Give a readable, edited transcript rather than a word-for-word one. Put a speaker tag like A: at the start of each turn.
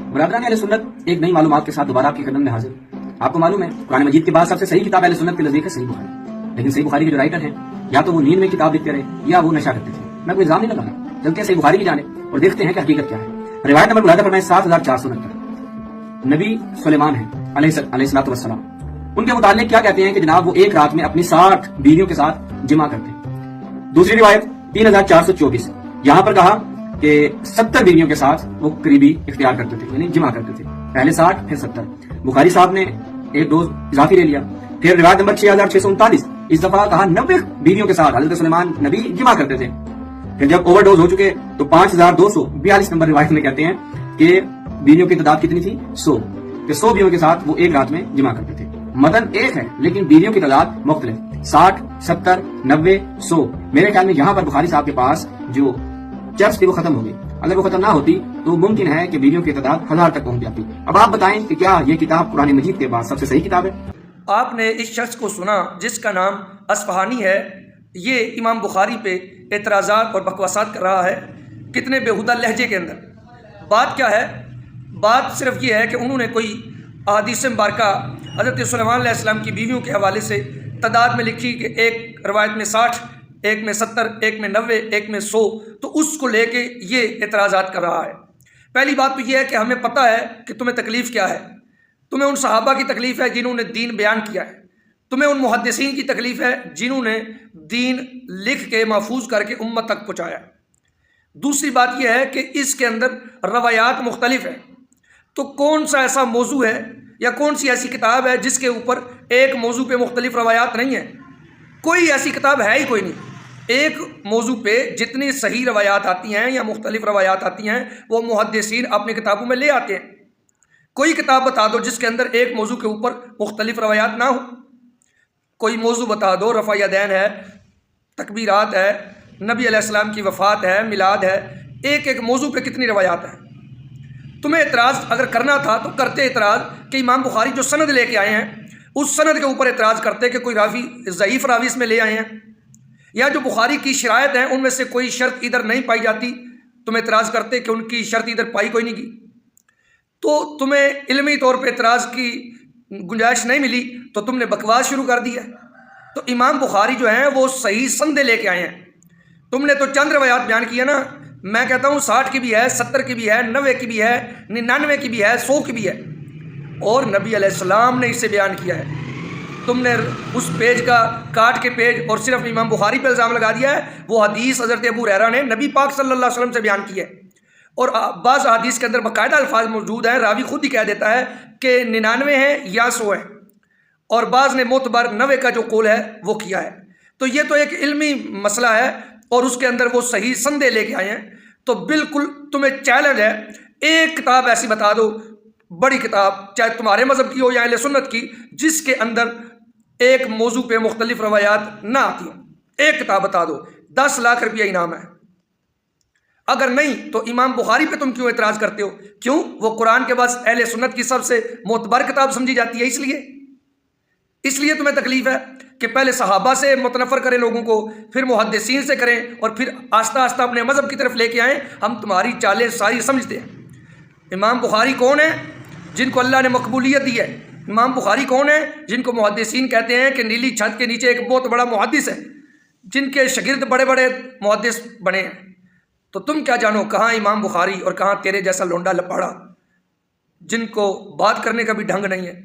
A: برادران اہل سنت، ایک نئی معلومات کے ساتھ دوبارہ آپ کی خدمت میں حاضر۔ آپ کو معلوم ہے قرآن مجید کے بعد سب سے صحیح کتاب اہل سنت کے نزدیک ہے صحیح بخاری، لیکن صحیح بخاری کے جو رائٹر ہیں یا تو وہ نیند میں کتاب لکھتے رہے یا وہ نشہ کرتے تھے۔ میں کوئی الزام نہیں لگا رہا، چلتے ہیں صحیح بخاری کی جانب اور دیکھتے ہیں کہ حقیقت کیا ہے۔ روایت نمبر ملاحظہ فرمائیں 7490۔ نبی سلیمان ہیں علیہ الصلوۃ والسلام، ان کے متعلق کیا کہتے ہیں کہ جناب وہ ایک رات میں اپنی 60 بیویوں کے ساتھ جمع کرتے۔ دوسری روایت 3424، یہاں پر کہا کہ 70 بیویوں کے ساتھ وہ قریبی اختیار کرتے تھے، یعنی جمع کرتے تھے، پہلے 60 پھر 70۔ بخاری صاحب نے ایک ڈوز اضافی لے لیا۔ پھر روایت نمبر 6639، اس دفعہ کہا 90 بیویوں کے ساتھ حضرت سلیمان نبی جمع کرتے تھے۔ پھر جب اوور ڈوز ہو چکے تو 5242 نمبر روایت میں کہتے ہیں کہ بیویوں کی تعداد کتنی تھی؟ 100، کہ 100 بیویوں کے ساتھ وہ ایک رات میں جمع کرتے تھے۔ متن ایک ہے لیکن بیویوں کی تعداد مختلف، 60 70 90 100۔ میرے خیال میں یہاں پر بخاری صاحب کے پاس جو چرچ تھی وہ ختم ہو گئی، اگر وہ ختم نہ ہوتی تو ممکن ہے کہ بیویوں کی تعداد 1000 تک پہنچ جاتی۔ اب آپ بتائیں کہ کیا یہ کتاب قرآن مجید کے بعد سب سے صحیح کتاب ہے؟
B: آپ نے اس شخص کو سنا جس کا نام اصفہانی ہے، یہ امام بخاری پہ اعتراضات اور بکواسات کر رہا ہے کتنے بےہودہ لہجے کے اندر۔ بات کیا ہے؟ بات صرف یہ ہے کہ انہوں نے کوئی احادیث مبارکہ حضرت سلیمان علیہ السلام کی بیویوں کے حوالے سے تعداد میں لکھی کہ ایک روایت میں 60، ایک میں 70، ایک میں 90، ایک میں 100، تو اس کو لے کے یہ اعتراضات کر رہا ہے۔ پہلی بات تو یہ ہے کہ ہمیں پتہ ہے کہ تمہیں تکلیف کیا ہے۔ تمہیں ان صحابہ کی تکلیف ہے جنہوں نے دین بیان کیا ہے، تمہیں ان محدثین کی تکلیف ہے جنہوں نے دین لکھ کے محفوظ کر کے امت تک پہنچایا۔ دوسری بات یہ ہے کہ اس کے اندر روایات مختلف ہیں، تو کون سا ایسا موضوع ہے یا کون سی ایسی کتاب ہے جس کے اوپر ایک موضوع پہ مختلف روایات نہیں ہیں؟ کوئی ایسی کتاب ہے ہی کوئی نہیں۔ ایک موضوع پہ جتنی صحیح روایات آتی ہیں یا مختلف روایات آتی ہیں وہ محدثین اپنی کتابوں میں لے آتے ہیں۔ کوئی کتاب بتا دو جس کے اندر ایک موضوع کے اوپر مختلف روایات نہ ہو۔ کوئی موضوع بتا دو، رفع یدین ہے، تکبیرات ہے، نبی علیہ السلام کی وفات ہے، میلاد ہے، ایک ایک موضوع پہ کتنی روایات ہیں۔ تمہیں اعتراض اگر کرنا تھا تو کرتے اعتراض کہ امام بخاری جو سند لے کے آئے ہیں اس سند کے اوپر اعتراض کرتے کہ کوئی راوی ضعیف راوی اس میں لے آئے ہیں، یا جو بخاری کی شرائط ہیں ان میں سے کوئی شرط ادھر نہیں پائی جاتی، تم اعتراض کرتے کہ ان کی شرط ادھر پائی کوئی نہیں کی۔ تو تمہیں علمی طور پہ اعتراض کی گنجائش نہیں ملی تو تم نے بکواس شروع کر دی ہے۔ تو امام بخاری جو ہیں وہ صحیح سندیں لے کے آئے ہیں، تم نے تو چند روایات بیان کی ہے نا۔ میں کہتا ہوں 60 کی بھی ہے، 70 کی بھی ہے، 90 کی بھی ہے، 99 کی بھی ہے، 100 کی بھی ہے، اور نبی علیہ السلام نے اسے بیان کیا ہے۔ تم نے اس پیج کا کاٹ کے پیج اور صرف امام بخاری پہ الزام لگا دیا ہے۔ وہ حدیث حضرت ابو ہریرہ نے نبی پاک صلی اللہ علیہ وسلم سے بیان کی ہے، اور بعض حدیث کے اندر باقاعدہ الفاظ موجود ہیں، راوی خود ہی کہہ دیتا ہے کہ 99 ہیں یا 100 ہیں، اور بعض نے معتبر 90 کا جو قول ہے وہ کیا ہے۔ تو یہ تو ایک علمی مسئلہ ہے اور اس کے اندر وہ صحیح سندے لے کے آئے ہیں۔ تو بالکل تمہیں چیلنج ہے، ایک کتاب ایسی بتا دو، بڑی کتاب چاہے تمہارے مذہب کی ہو یا اہل سنت کی، جس کے اندر ایک موضوع پہ مختلف روایات نہ آتی ہوں۔ ایک کتاب بتا دو، 10 لاکھ روپیہ انعام ہے۔ اگر نہیں تو امام بخاری پہ تم کیوں اعتراض کرتے ہو؟ کیوں؟ وہ قرآن کے بعد اہل سنت کی سب سے معتبر کتاب سمجھی جاتی ہے، اس لیے تمہیں تکلیف ہے کہ پہلے صحابہ سے متنفر کریں لوگوں کو، پھر محدثین سے کریں، اور پھر آہستہ آہستہ اپنے مذہب کی طرف لے کے آئیں۔ ہم تمہاری چالیں ساری سمجھتے ہیں۔ امام بخاری کون ہیں؟ جن کو اللہ نے مقبولیت دی ہے۔ امام بخاری کون ہیں؟ جن کو محدثین کہتے ہیں کہ نیلی چھت کے نیچے ایک بہت بڑا محدث ہے، جن کے شاگرد بڑے بڑے محدث بنے ہیں۔ تو تم کیا جانو کہاں امام بخاری اور کہاں تیرے جیسا لونڈا لپاڑا جن کو بات کرنے کا بھی ڈھنگ نہیں ہے۔